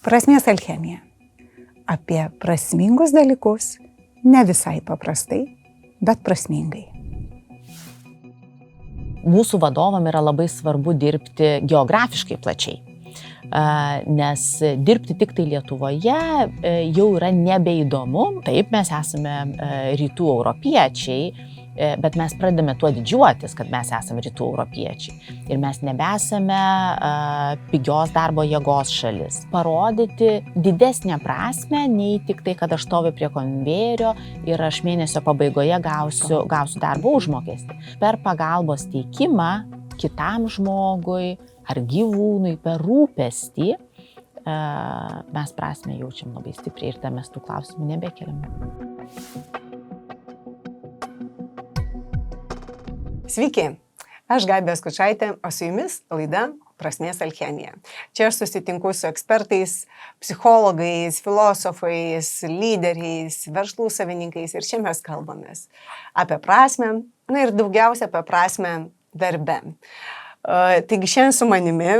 Prasmės alchemija. Apie prasmingus dalykus ne visai paprastai, bet prasmingai. Mūsų vadovam yra labai svarbu dirbti geografiškai plačiai, nes dirbti tik tai Lietuvoje jau yra nebeįdomu. Taip, mes esame rytų europiečiai, bet mes pradedame tuo didžiuotis, kad mes esame rytų europiečiai. Ir mes nebesame pigios darbo jėgos šalis. Parodyti didesnę prasme, nei tik tai, kad aš stoviu prie konvejerio ir aš mėnesio pabaigoje gausiu darbo užmokestį. Per pagalbos teikimą kitam žmogui ar gyvūnui, per rūpestį, mes prasmę jaučiam labai stipriai ir tą mes tų klausimų nebekeliam. Sveiki, aš Gabija Skučaitė, o su jumis laida Prasmės alchemija. Čia aš susitinku su ekspertais, psichologais, filosofais, lyderiais, verslų savininkais ir čia mes kalbamės apie prasmę, ir daugiausia apie prasmę darbe. Taigi šiandien su manimi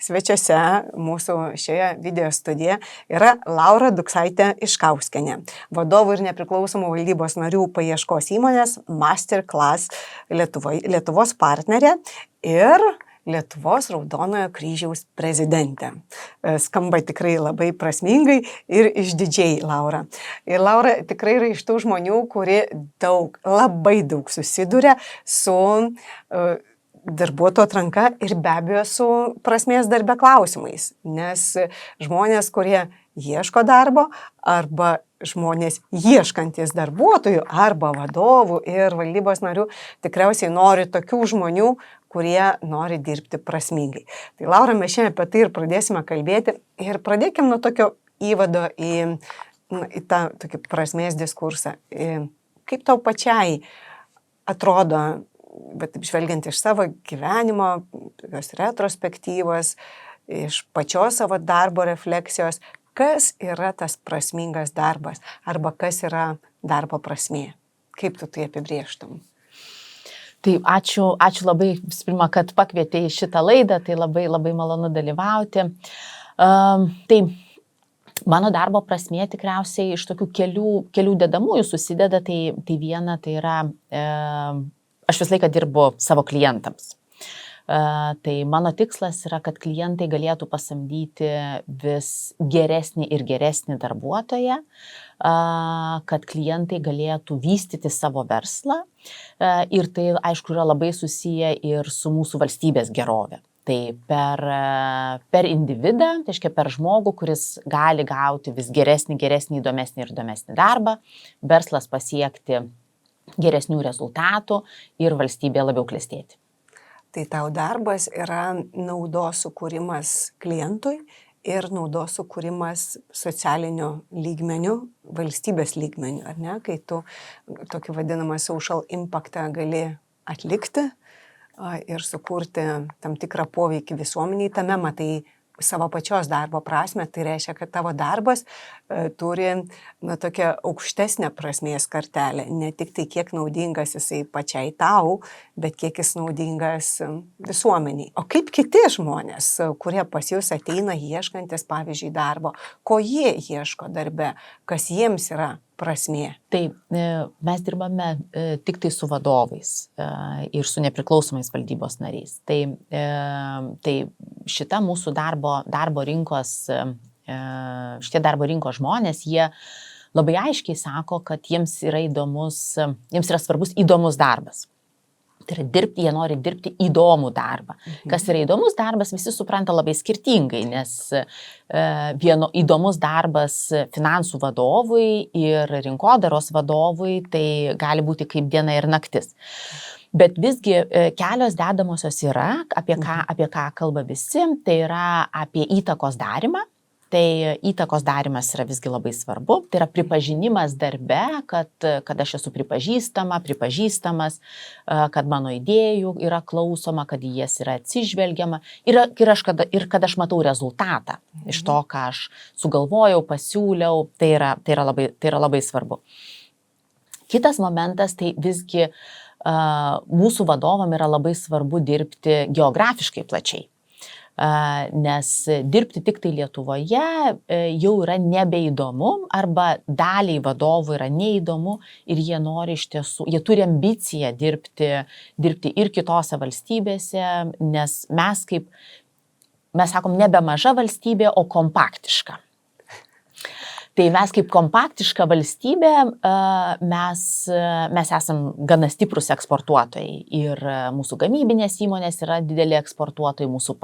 svečiuose mūsų šioje video studijoje yra Laura Duksaitė-Iškauskienė, vadovų ir nepriklausomų valdybos narių paieškos įmonės Masterclass Lietuvos partnerė ir Lietuvos Raudonojo kryžiaus prezidentė. Skamba tikrai labai prasmingai ir išdidžiai, Laura. Ir Laura tikrai yra iš tų žmonių, kurie labai daug susiduria su darbuotojų atranka ir be abejo su prasmės darbe klausimais, nes žmonės, kurie ieško darbo arba žmonės ieškantis darbuotojų arba vadovų ir valdybos narių tikriausiai nori tokių žmonių, kurie nori dirbti prasmingai. Tai Laura, mes šiandien apie tai ir pradėsime kalbėti ir pradėkime nuo tokio įvado į tą tokį prasmės diskursą. Kaip tau pačiai atrodo, bet žvelgiant iš savo gyvenimo, tokios retrospektyvos, iš pačios savo darbo refleksijos, kas yra tas prasmingas darbas arba kas yra darbo prasmė? Kaip tu tai apibrėžtum? Tai ačiū labai visų pirma, kad pakvietei į šitą laidą, tai labai malonu dalyvauti. Tai mano darbo prasmė tikriausiai iš tokių kelių dedamųjų susideda, tai viena tai yra aš visą laiką dirbu savo klientams. Tai mano tikslas yra, kad klientai galėtų pasamdyti vis geresnį ir geresnį darbuotoją, kad klientai galėtų vystyti savo verslą ir tai, aišku, yra labai susiję ir su mūsų valstybės gerove. Tai per individą, tai reiškia per žmogų, kuris gali gauti vis geresnį, įdomesnį ir įdomesnį darbą, verslas pasiekti geresnių rezultatų ir valstybė labiau klestėti. Tai tau darbas yra naudos sukūrimas klientui ir naudos sukūrimas socialiniu lygmeniu, valstybės lygmeniu, ar ne? Kai tu tokį vadinamą social impactą gali atlikti ir sukurti tam tikrą poveikį visuomeniai, tame matai savo pačios darbo prasme, tai reiškia, kad tavo darbas turi tokią aukštesnę prasmės kartelę, ne tik tai kiek naudingas jisai pačiai tau, bet kiek jis naudingas visuomeniai. O kaip kiti žmonės, kurie pas jūs ateina ieškantis, pavyzdžiui, darbo, ko jie ieško darbe, kas jiems yra prasmė? Tai mes dirbame tik tai su vadovais ir su nepriklausomais valdybos nariais. Tai šita mūsų darbo rinkos, šitie darbo rinkos žmonės, jie labai aiškiai sako, kad jiems yra svarbus įdomus darbas. Tai yra jie nori dirbti įdomų darbą. Kas yra įdomus darbas, visi supranta labai skirtingai, nes įdomus darbas finansų vadovui ir rinkodaros vadovui, tai gali būti kaip diena ir naktis. Bet visgi kelios dedamosios yra, apie ką kalba visi, tai yra apie įtakos darymą. Tai įtakos darymas yra visgi labai svarbu. Tai yra pripažinimas darbe, kad aš esu pripažįstamas, kad mano idėjų yra klausoma, kad į jas yra atsižvelgiama ir kad aš matau rezultatą iš to, ką aš sugalvojau, pasiūliau. Tai yra labai svarbu. Kitas momentas, tai visgi mūsų vadovam yra labai svarbu dirbti geografiškai plačiai. Nes dirbti tik tai Lietuvoje jau yra nebeįdomu arba daliai vadovų yra neįdomu ir jie nori iš tiesų, jie turi ambiciją dirbti ir kitose valstybėse, nes mes sakom, nebe maža valstybė, o kompaktiška. Tai mes kaip kompaktiška valstybė, mes esam gana stiprus eksportuotojai ir mūsų gamybinės įmonės yra dideli eksportuotojai, mūsų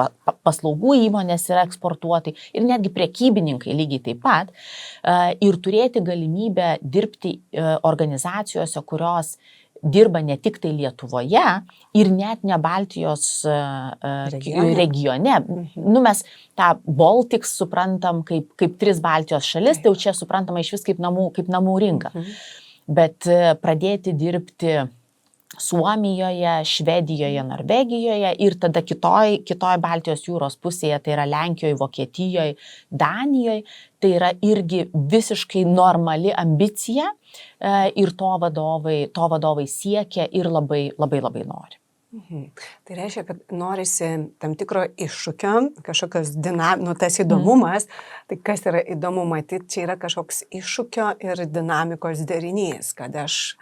paslaugų įmonės yra eksportuotojai ir netgi prekybininkai lygiai taip pat. Ir turėti galimybę dirbti organizacijose, kurios dirba ne tik tai Lietuvoje ir net ne Baltijos regione. Mes tą Baltics suprantam kaip 3 Baltijos šalis, tai jau čia suprantama iš vis kaip namų rinka. Bet pradėti dirbti Suomijoje, Švedijoje, Norvegijoje ir tada kitoj Baltijos jūros pusėje, tai yra Lenkijoje, Vokietijoje, Danijoje, tai yra irgi visiškai normali ambicija ir to vadovai siekia ir labai nori. Tai reiškia, kad norisi tam tikro iššūkio, kažkokios tas įdomumas, tai kas yra įdomu matyti, čia yra kažkoks iššūkio ir dinamikos derinys, kad aš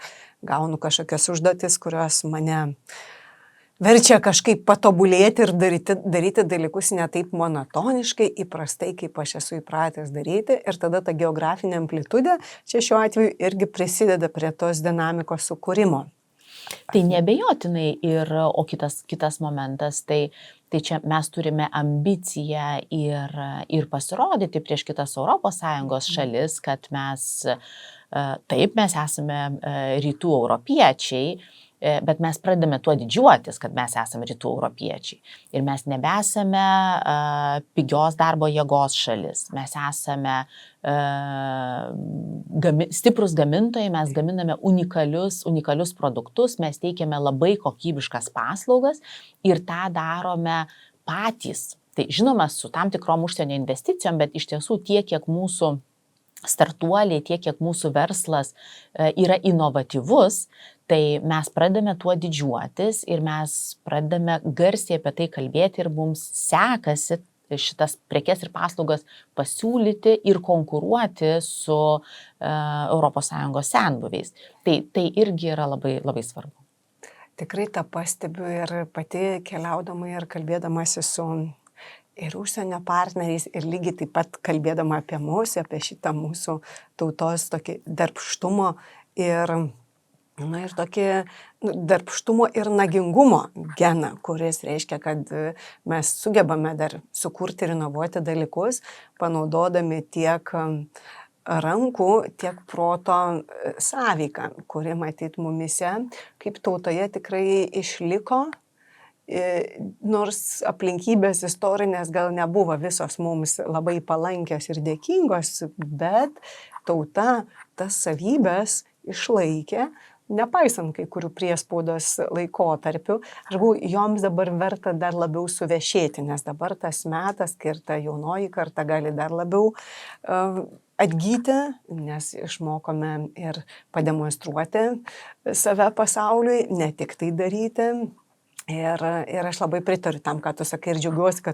gaunu kažkokias užduotis, kurios mane verčia kažkaip patobulėti ir daryti dalykus ne taip monotoniškai, įprastai, kaip aš esu įpratęs daryti. Ir tada ta geografinė amplitudė čia šiuo atveju irgi prisideda prie tos dinamikos sukūrimo. Tai neabejotinai o kitas momentas, tai čia mes turime ambiciją ir pasirodyti prieš kitas ES šalis, kad mes esame rytų europiečiai, bet mes pradedame tuo didžiuotis, kad mes esame rytų europiečiai. Ir mes nebesame pigios darbo jėgos šalis, mes esame stiprus gamintojai, mes gaminame unikalius produktus, mes teikiame labai kokybiškas paslaugas ir tą darome patys. Tai žinoma, su tam tikrom užsienio investicijom, bet iš tiesų tiek, kiek mūsų startuoliai, tiek, kiek mūsų verslas yra inovatyvus, tai mes pradame tuo didžiuotis ir mes pradame garsiai apie tai kalbėti ir mums sekasi šitas prekes ir paslaugas pasiūlyti ir konkuruoti su ES senbuviais. Tai irgi yra labai svarbu. Tikrai tą pastebiu ir pati keliaudama ir kalbėdamasi su ir užsienio partneriais ir lygiai taip pat kalbėdama apie mus, apie šitą mūsų tautos tokį darbštumo ir tokį darbštumo ir nagingumo geną, kuris reiškia, kad mes sugebame dar sukurti ir inovuoti dalykus, panaudodami tiek rankų, tiek proto sąveiką, kuri matyt mumise kaip tautoje tikrai išliko. Nors aplinkybės istorinės gal nebuvo visos mums labai palankios ir dėkingos, bet tauta tas savybės išlaikė, nepaisant kai kurių priespaudos laikotarpių. Aš galvoju, joms dabar verta dar labiau suvešėti, nes dabar tas metas, kai ir ta jaunoji karta gali dar labiau atgyti, nes išmokome ir pademonstruoti save pasauliui, ne tik tai daryti. Ir aš labai pritariu tam, ką tu sakai ir džiaugiuosi, kad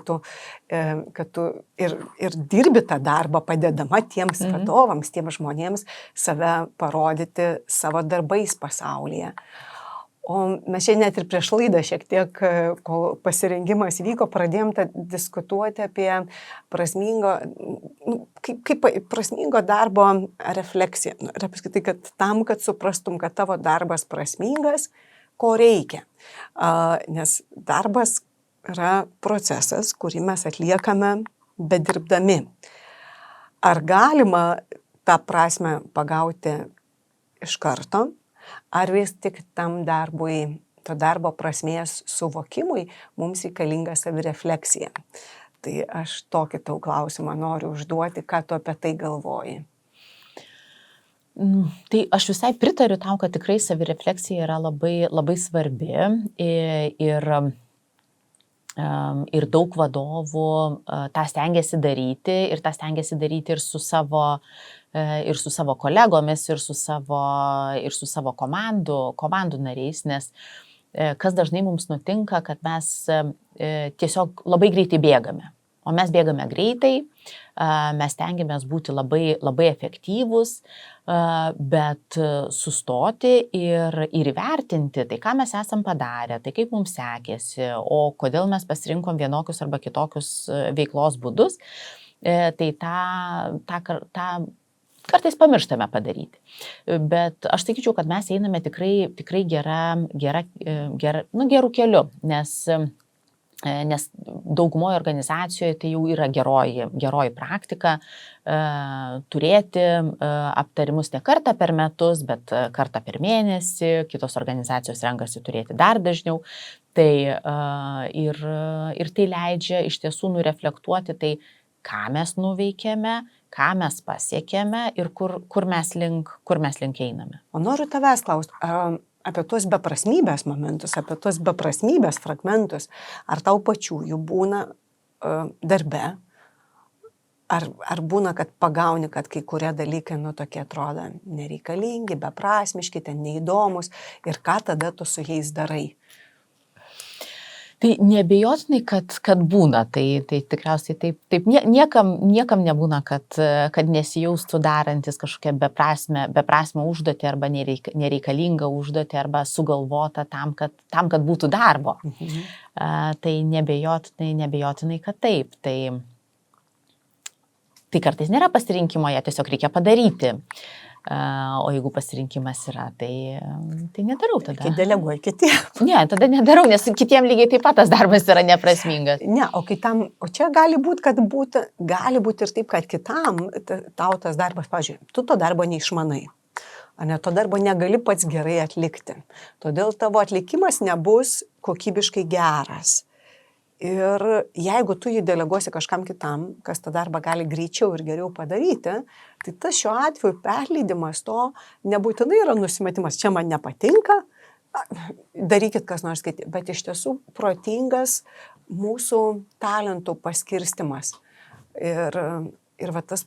tu ir dirbi tą darbą padedama tiems vadovams, tiems žmonėms save parodyti savo darbais pasaulyje. O mes šiandien net ir prieš laidą šiek tiek, kol pasirengimas vyko, pradėjom diskutuoti apie prasmingo darbo refleksiją. Ir apskritai, kad tam, kad suprastum, kad tavo darbas prasmingas, ko reikia. Nes darbas yra procesas, kurį mes atliekame bedirbdami. Ar galima tą prasmę pagauti iš karto, ar vis tik tam darbui, to darbo prasmės suvokimui mums reikalinga savirefleksija? Tai aš tokį tau klausimą noriu užduoti, ką tu apie tai galvoji. Tai aš visai pritariu tau, kad tikrai savirefleksija yra labai svarbi ir daug vadovų tą stengiasi daryti ir tą stengiasi daryti ir su savo kolegomis, ir su savo komandų nariais, nes kas dažnai mums nutinka, kad mes tiesiog labai greitai bėgame. O mes bėgame greitai, mes tengiamės būti labai, labai efektyvūs, bet sustoti ir įvertinti tai, ką mes esam padarę, tai kaip mums sekėsi, o kodėl mes pasirinkom vienokius arba kitokius veiklos būdus, tai tą kartais pamirštame padaryti. Bet aš sakyčiau, kad mes einame tikrai gerų keliu, nes daugumoje organizacijoje tai jau yra geroji praktika turėti aptarimus ne kartą per metus, bet kartą per mėnesį, kitos organizacijos renkasi turėti dar dažniau. Ir tai leidžia iš tiesų nureflektuoti tai, ką mes nuveikėme, ką mes pasiekėme ir kur mes link einame. O noriu tavęs klausti, apie tuos beprasmybės momentus, apie tuos beprasmybės fragmentus, ar tau pačių jų būna darbe, ar būna, kad pagauni, kad kai kurie dalykai tokie atrodo nereikalingi, beprasmiški, ten neįdomus ir ką tada tu su jais darai? Tai neabejotinai, kad būna, tai tikriausiai taip niekam nebūna, kad nesijaustų darantis kažkokią beprasmę užduotį arba nereikalingą užduotį arba sugalvotą tam, kad būtų darbo. Tai neabejotinai, kad taip. Tai kartais nėra pasirinkimo, ją tiesiog reikia padaryti. O jeigu pasirinkimas yra, tai nedarau tada. Kai deleguoji kitiem. Ne, tada nedarau, nes kitiem lygiai taip pat tas darbas yra neprasmingas. Ne, o čia gali būti ir taip, kad kitam tau tas darbas, pavyzdžiui, tu to darbo neišmanai. To darbo negali pats gerai atlikti. Todėl tavo atlikimas nebus kokybiškai geras. Ir jeigu tu jį deleguosi kažkam kitam, kas tą darbą gali greičiau ir geriau padaryti, tai tas šiuo atveju perleidimas to nebūtinai yra nusimetimas. Čia man nepatinka, darykit kas nors kiti. Bet iš tiesų protingas mūsų talentų paskirstimas. Ir va tas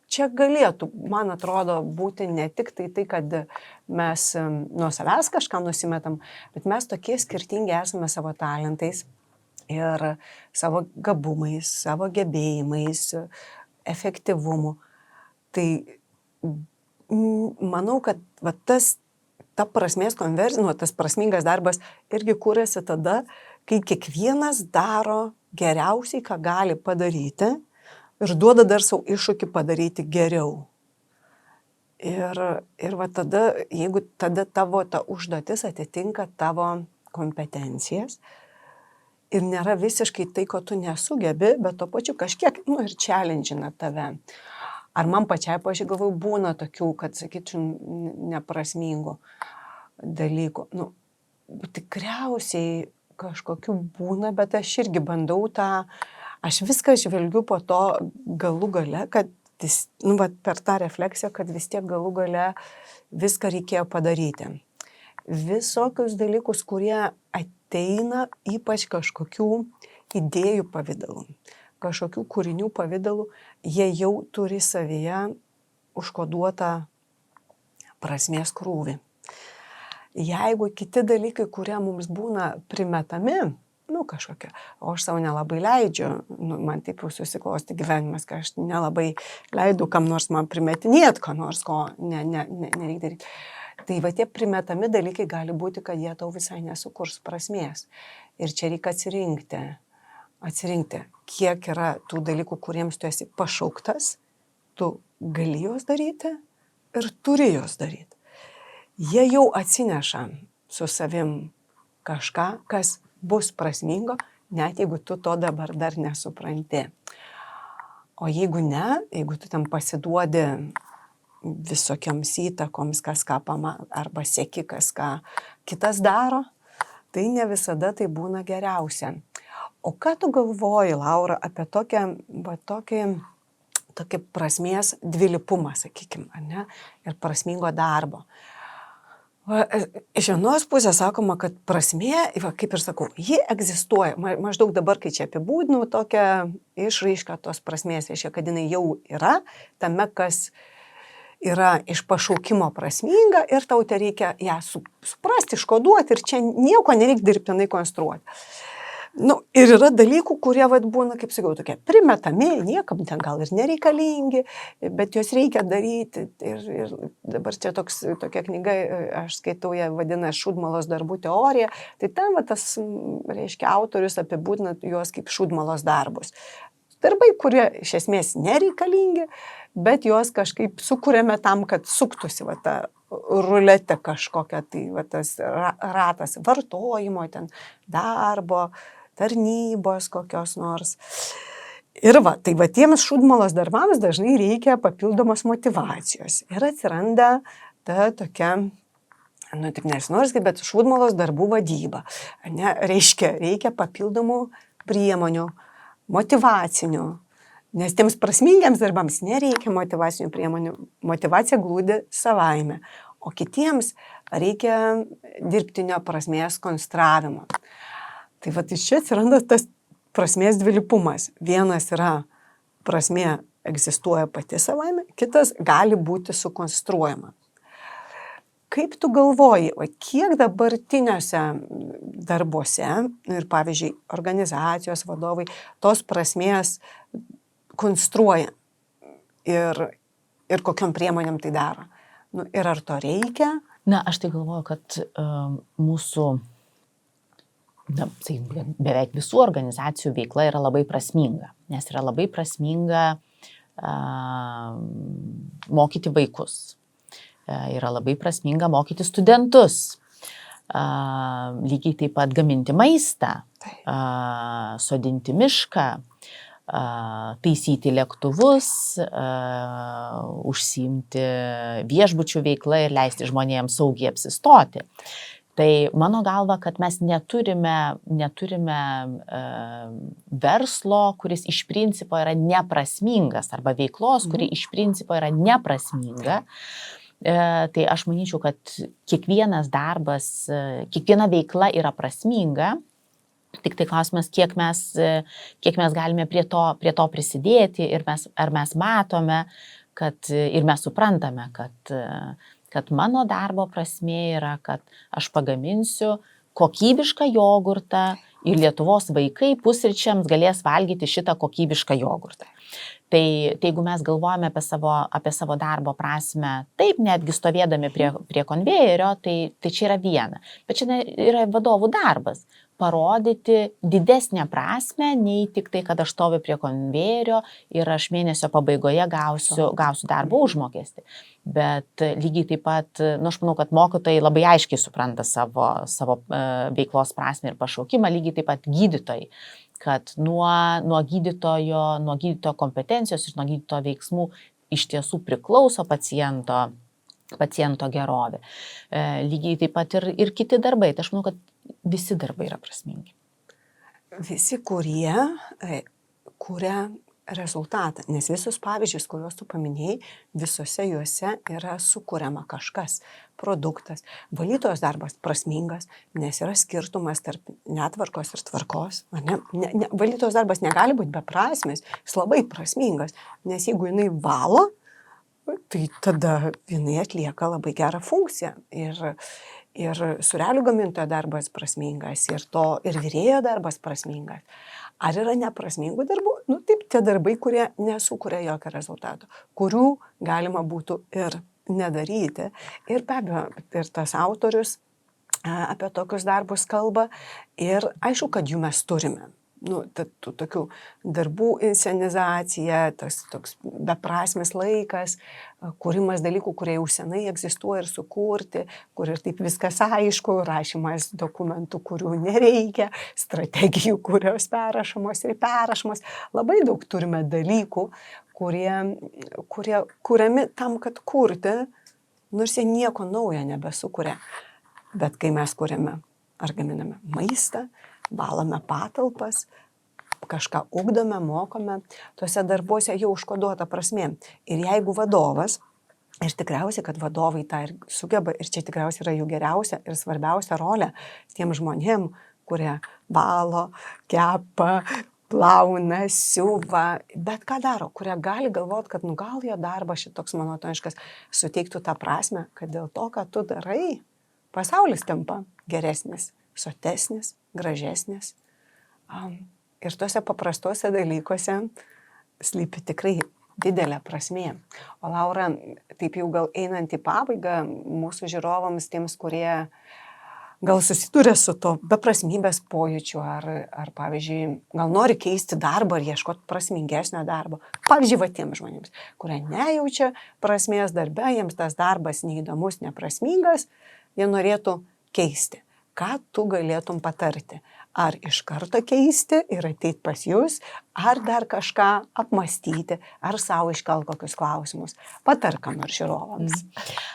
čia galėtų, man atrodo, būti ne tik tai, kad mes nuo savęs kažką nusimetam, bet mes tokie skirtingi esame savo talentais. Ir savo gabumais, savo gebėjimais, efektyvumu. Tai manau, kad ta prasmės konversija, tas prasmingas darbas irgi kūrėsi tada, kai kiekvienas daro geriausiai, ką gali padaryti ir duoda dar savo iššūkį padaryti geriau. Ir va tada, jeigu tada tavo ta užduotis atitinka tavo kompetencijas, ir nėra visiškai tai, ko tu nesugebi, bet to pačiu kažkiek, ir challenge'ina tave. Ar man pačiai, galvoju, būna tokių, kad, sakyčiau, neprasmingų dalykų. Tikriausiai kažkokių būna, bet aš irgi bandau aš viską žvelgiu po to galų gale, kad per tą refleksiją, kad vis tiek galų gale viską reikėjo padaryti. Visokius dalykus, kurie ateina ypač kažkokių idėjų pavydalų, kažkokių kūrinių pavydalų, jie jau turi savyje užkoduotą prasmės krūvį. Jeigu kiti dalykai, kurie mums būna primetami, kažkokia, o aš savo nelabai leidžiu, man taip jau susiklosti gyvenimas, kad aš nelabai leidau kam nors man primetinėti, ko nors, ko nereikia daryti. Tai va tie primetami dalykai gali būti, kad jie tau visai nesukurs prasmės. Ir čia reikia atsirinkti, kiek yra tų dalykų, kuriems tu esi pašauktas, tu gali juos daryti ir turi juos daryti. Jie jau atsineša su savim kažką, kas bus prasmingo, net jeigu tu to dabar dar nesupranti. O jeigu ne, jeigu tu tam pasiduodi visokiams įtakoms, kas ką arba seki, kas ką kitas daro, tai ne visada tai būna geriausia. O ką tu galvoji, Laura, apie tokį prasmės dvilypumą, sakykime, ir prasmingo darbo? Iš vienos pusės sakoma, kad prasmė, kaip ir sakau, ji egzistuoja. Maždaug dabar, kai čia apibūdinau tokią išraišką tos prasmės, kad jinai jau yra tame, kas yra iš pašaukimo prasminga ir tau tai reikia ją suprasti, iškoduoti ir čia nieko nereikia dirbtinai konstruoti. Ir yra dalykų, kurie būna, kaip sakiau, tokie primetami, niekam ten gal ir nereikalingi, bet juos reikia daryti. Ir dabar čia tokia knyga, aš skaitau, ją vadina Šūdmalos darbų teorija, tai ten tas, reiškia, autorius apibūdina juos kaip šūdmalos darbus. Darbai, kurie iš esmės nereikalingi, bet juos kažkaip sukūrėme tam, kad suktųsi ta ruletė kažkokia, tai tas ratas vartojimo, ten darbo, tarnybos kokios nors. Ir tai tiems šūdmalos darbams dažnai reikia papildomos motyvacijos. Ir atsiranda ta tokia, tik nesinors, bet šūdmalos darbų vadyba. Reikia papildomų priemonių, motyvacinių, nes tiems prasmingiams darbams nereikia motyvacinių priemonių, motyvacija glūdi savaime, o kitiems reikia dirbtinio prasmės konstravimo. Tai iš čia atsiranda tas prasmės dvilypumas. Vienas yra prasmė egzistuoja pati savaime, kitas gali būti sukonstruojama. Kaip tu galvoji, kiek dabartiniuose darbuose ir, pavyzdžiui, organizacijos vadovai tos prasmės konstruoja ir kokiom priemonėm tai daro? Ir ar to reikia? Aš tai galvoju, kad mūsų, beveik visų organizacijų veikla yra labai prasminga, nes yra labai prasminga mokyti vaikus. Yra labai prasminga mokyti studentus, lygiai taip pat gaminti maistą, sodinti mišką, taisyti lėktuvus, užsiimti viešbučių veiklą ir leisti žmonėms saugiai apsistoti. Tai mano galva, kad mes neturime verslo, kuris iš principo yra neprasmingas, arba veiklos, kuri iš principo yra neprasminga. Tai aš manyčiau, kad kiekvienas darbas, kiekviena veikla yra prasminga, tik tai klausimas, kiek mes galime prie to prisidėti ir ar mes matome, ir mes suprantame, kad mano darbo prasmė yra, kad aš pagaminsiu kokybišką jogurtą ir Lietuvos vaikai pusryčiams galės valgyti šitą kokybišką jogurtą. Tai jeigu mes galvojame apie savo darbo prasmę, taip, netgi stovėdami prie konvejerio, tai čia yra viena. Bet čia yra vadovų darbas – parodyti didesnę prasmę, nei tik tai, kad aš stoviu prie konvejerio ir aš mėnesio pabaigoje gausiu darbo užmokestį. Bet lygiai taip pat, aš manau, kad mokytojai labai aiškiai supranta savo veiklos prasmę ir pašaukimą, lygiai taip pat gydytojai, kad nuo gydytojo kompetencijos ir nuo gydytojo veiksmų iš tiesų priklauso paciento gerovė. Lygiai taip pat ir kiti darbai. Tai aš manau, kad visi darbai yra prasmingi. Visi, kurie kuria rezultatą, nes visus pavyzdžius, kuriuos tu paminėjai, visose juose yra sukuriama kažkas, produktas. Valytojos darbas prasmingas, nes yra skirtumas tarp netvarkos ir tvarkos. Valytojos darbas negali būti beprasmis, jis labai prasmingas, nes jeigu jinai valo, tai tada jinai atlieka labai gerą funkciją. Ir sūrelių gamintojo darbas prasmingas, ir virėjo darbas prasmingas. Ar yra neprasmingų darbų? Taip, tie darbai, kurie nesukuria jokio rezultato, kurių galima būtų ir nedaryti. Ir be abejo, ir tas autorius apie tokius darbus kalba. Ir aišku, kad jų mes turime. Tokių darbų inscenizacija, toks beprasmis laikas, kūrimas dalykų, kurie jau senai egzistuoja ir sukurti, kur ir taip viskas aišku, rašymas dokumentų, kurių nereikia, strategijų, kurios perrašomos ir perrašomos. Labai daug turime dalykų, kurie kuriami tam, kad kurti, nors jie nieko naujo nebesukuria. Bet kai mes kuriame ar gaminame maistą, valome patalpas, kažką ugdome, mokome, tuose darbuose jau užkoduota prasmė. Ir jeigu vadovas, ir tikriausiai, kad vadovai tą ir sugeba, ir čia tikriausiai yra jų geriausia ir svarbiausia rolė tiem žmonėm, kurie valo, kepa, plauna, siuva, bet ką daro, kurie gali galvoti, kad gal jo darbas šitoks monotoniškas suteiktų tą prasme, kad dėl to, ką tu darai, pasaulis tampa geresnis, sotesnis, gražesnis. Ir tuose paprastuose dalykuose slypi tikrai didelė prasmė. O Laura, taip jau gal einant į pabaigą, mūsų žiūrovams, tiems, kurie gal susiduria su to beprasmybės pojūčiu, ar pavyzdžiui, gal nori keisti darbą ar ieškoti prasmingesnio darbo. Pavyzdžiui, va tiems žmonėms, kurie nejaučia prasmės darbe, jiems tas darbas neįdomus, neprasmingas, jie norėtų keisti. Ką tu galėtum patarti? Ar iš karto keisti ir ateiti pas jūs, ar dar kažką apmastyti, ar savo iškelt kokius klausimus? Patark ką nors žiūrovams.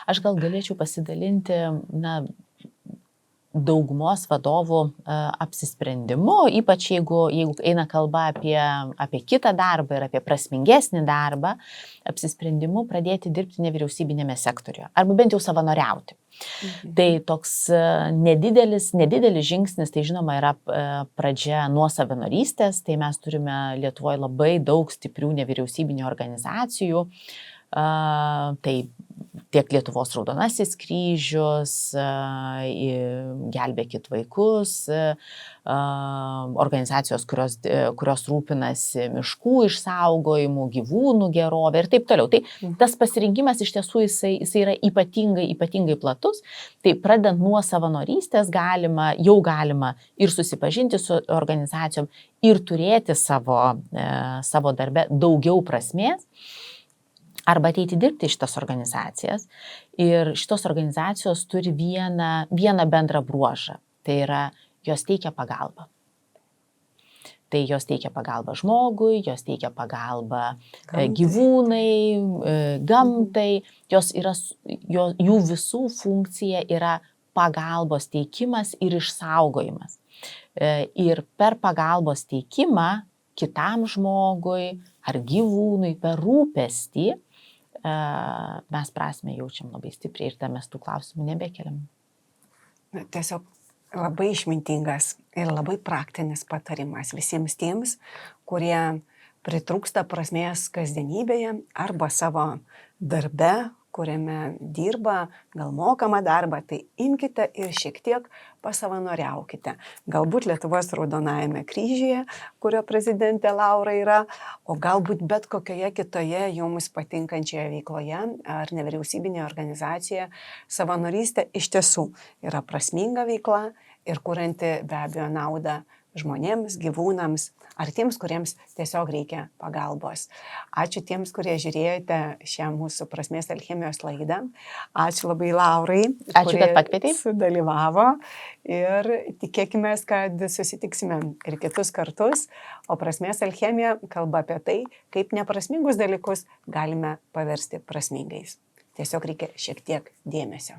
Aš gal galėčiau pasidalinti, daugumos vadovų apsisprendimu, ypač jeigu eina kalba apie kitą darbą ir apie prasmingesnį darbą, apsisprendimu pradėti dirbti nevyriausybinėme sektoriuje, arba bent jau savanoriauti. Tai toks nedidelis žingsnis, tai žinoma yra pradžia nuo savanorystės, tai mes turime Lietuvoje labai daug stiprių nevyriausybinių organizacijų, tai tiek Lietuvos Raudonasis kryžius, Gelbėkit vaikus, organizacijos, kurios rūpinasi miškų išsaugojimu, gyvūnų gerovė ir taip toliau. Tai tas pasirinkimas iš tiesų jisai yra ypatingai platus. Tai pradedant nuo savanorystės jau galima ir susipažinti su organizacijom ir turėti savo darbe daugiau prasmės. Arba ateiti dirbti į šitas organizacijas. Ir šitos organizacijos turi vieną bendrą bruožą. Tai yra, jos teikia pagalbą. Tai jos teikia pagalbą žmogui, jos teikia pagalbą gyvūnai, gamtai. Jų visų funkcija yra pagalbos teikimas ir išsaugojimas. Ir per pagalbos teikimą kitam žmogui ar gyvūnui, per rūpestį, mes prasmę jaučiam labai stipriai ir mes tų klausimų nebekeliam. Tiesiog labai išmintingas ir labai praktinis patarimas visiems tiems, kurie pritrūksta prasmės kasdienybėje arba savo darbe, kuriame dirba, gal mokamą darbą, tai imkite ir šiek tiek pasavanoriaukite. Galbūt Lietuvos Raudonajame kryžiuje, kurio prezidentė Laura yra, o galbūt bet kokioje kitoje jums patinkančioje veikloje ar nevyriausybinėje organizacijoje. Savanorystė iš tiesų yra prasminga veikla ir kurianti be abejo naudą žmonėms, gyvūnams ar tiems, kuriems tiesiog reikia pagalbos. Ačiū tiems, kurie žiūrėjote šią mūsų prasmės alchemijos laidą. Ačiū labai Laurai, ačiū, kad pakvietei. Sudalyvavo ir tikėkime, kad susitiksime ir kitus kartus. O prasmės alchemija kalba apie tai, kaip neprasmingus dalykus galime paversti prasmingais. Tiesiog reikia šiek tiek dėmesio.